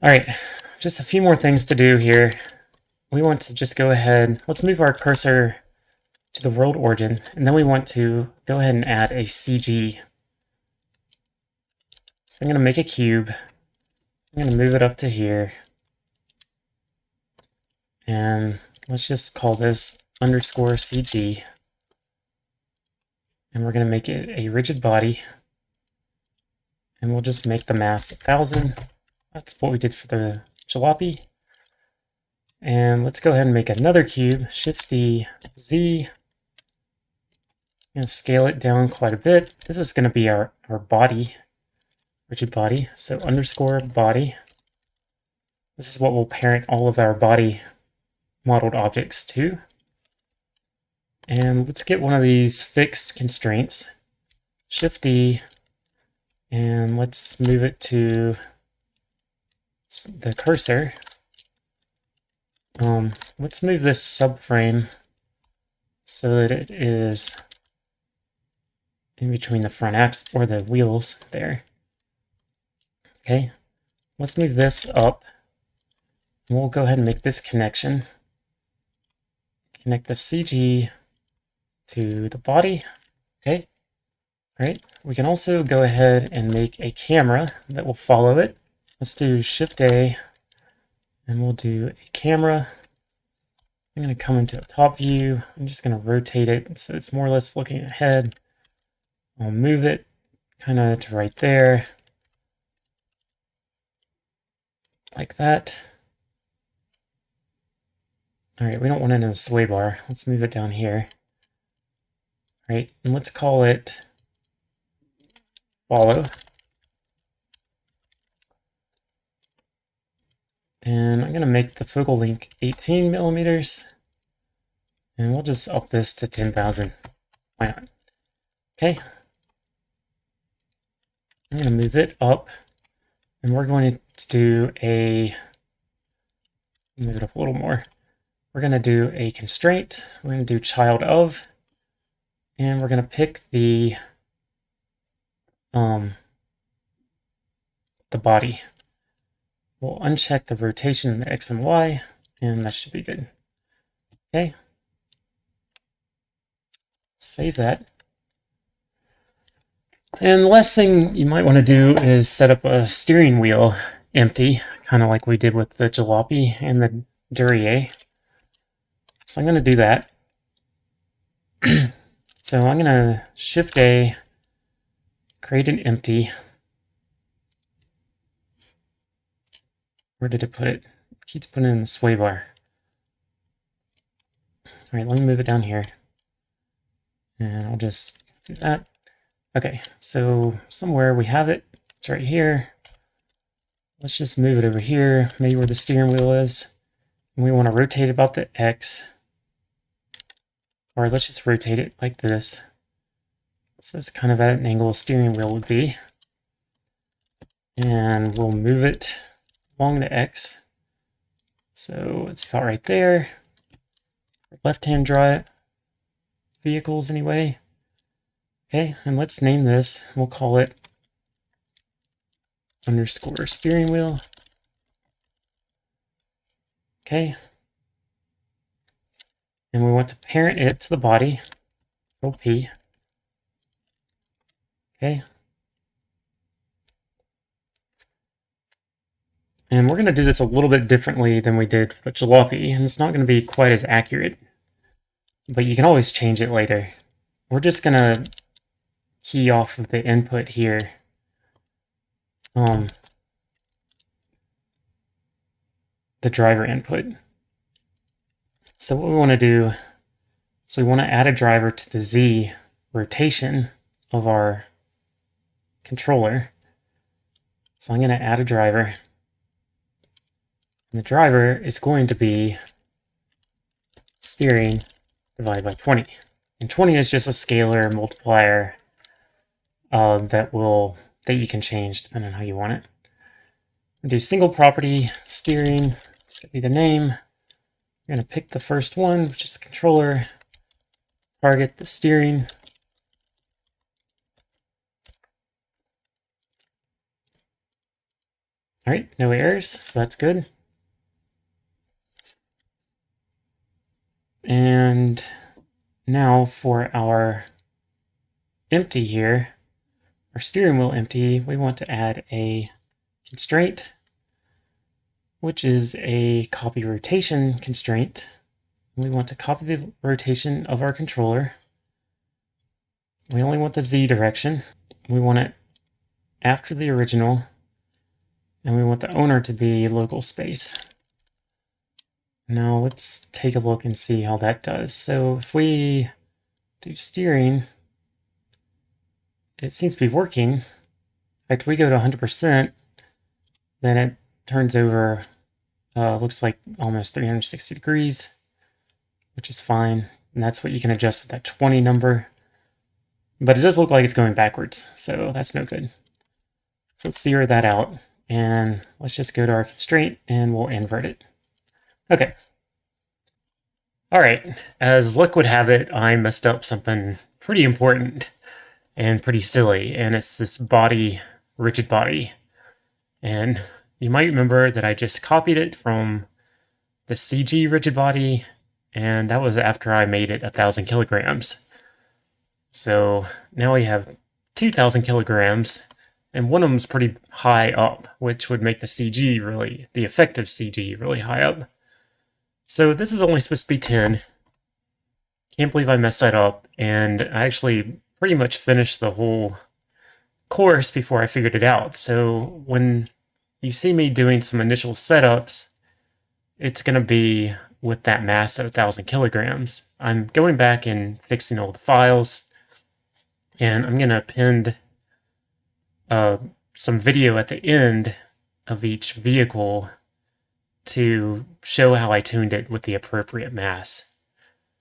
All right, just a few more things to do here. We want to just go ahead, let's move our cursor to the world origin, and then we want to go ahead and add a CG. So I'm going to make a cube. I'm going to move it up to here. And let's just call this underscore CG. And we're going to make it a rigid body. And we'll just make the mass 1,000. That's what we did for the jalopy. And let's go ahead and make another cube, Shift-D, Z. I'm going to scale it down quite a bit. This is going to be our body, rigid body. So underscore body. This is what we'll parent all of our body modeled objects to. And let's get one of these fixed constraints, Shift-D, and let's move it to the cursor. Let's move this subframe so that it is in between the front axle or the wheels there. Okay, let's move this up. We'll go ahead and make this connection. Connect the CG to the body. Okay, all right. We can also go ahead and make a camera that will follow it. Let's do Shift-A, and we'll do a camera. I'm going to come into a top view. I'm just going to rotate it so it's more or less looking ahead. I'll move it kind of to right there, like that. All right, we don't want it in a sway bar. Let's move it down here. All right, and let's call it follow. And I'm going to make the focal length 18 millimeters. And we'll just up this to 10,000. Why not? Okay. I'm going to move it up. And we're going to do a... move it up a little more. We're going to do a constraint. We're going to do child of. And we're going to pick the body. We'll uncheck the rotation in the X and Y, and that should be good. Okay. Save that. And the last thing you might want to do is set up a steering wheel empty, kind of like we did with the jalopy and the Duryea. So I'm going to do that. So I'm going to Shift-A, create an empty. Where did it put it? It keeps putting it in the sway bar. All right, let me move it down here. And I'll just do that. Okay, so somewhere we have it. It's right here. Let's just move it over here, maybe where the steering wheel is. And we want to rotate about the X. Or let's just rotate it like this. So it's kind of at an angle a steering wheel would be. And we'll move it along the X. So it's about right there. Left-hand drive vehicles anyway. Okay, and let's name this. We'll call it underscore steering wheel. Okay. And we want to parent it to the body. Control P. Okay. And we're going to do this a little bit differently than we did for the jalopy, and it's not going to be quite as accurate. But you can always change it later. We're just going to key off of the input here. The driver input. So what we want to do is we want to add a driver to the Z rotation of our controller. So I'm going to add a driver. And the driver is going to be steering divided by 20. And 20 is just a scalar multiplier that you can change depending on how you want it. We'll do single property steering. It's going to be the name. We're going to pick the first one, which is the controller. Target the steering. All right, no errors, so that's good. And now for our empty here, our steering wheel empty, we want to add a constraint, which is a copy rotation constraint. We want to copy the rotation of our controller. We only want the Z direction. We want it after the original, and we want the owner to be local space. Now let's take a look and see how that does. So if we do steering, it seems to be working. In fact, if we go to 100%, then it turns over, looks like almost 360 degrees, which is fine. And that's what you can adjust with that 20 number. But it does look like it's going backwards, so that's no good. So let's zero that out, and let's just go to our constraint, and we'll invert it. Okay. All right, as luck would have it, I messed up something pretty important and pretty silly, and it's this body, rigid body. And you might remember that I just copied it from the CG rigid body, and that was after I made it 1,000 kilograms. So now we have 2,000 kilograms, and one of them's pretty high up, which would make the CG really, the effective CG really high up. So this is only supposed to be 10. Can't believe I messed that up, and I actually pretty much finished the whole course before I figured it out. So when you see me doing some initial setups, it's going to be with that mass of 1,000 kilograms. I'm going back and fixing all the files, and I'm going to append some video at the end of each vehicle to show how I tuned it with the appropriate mass.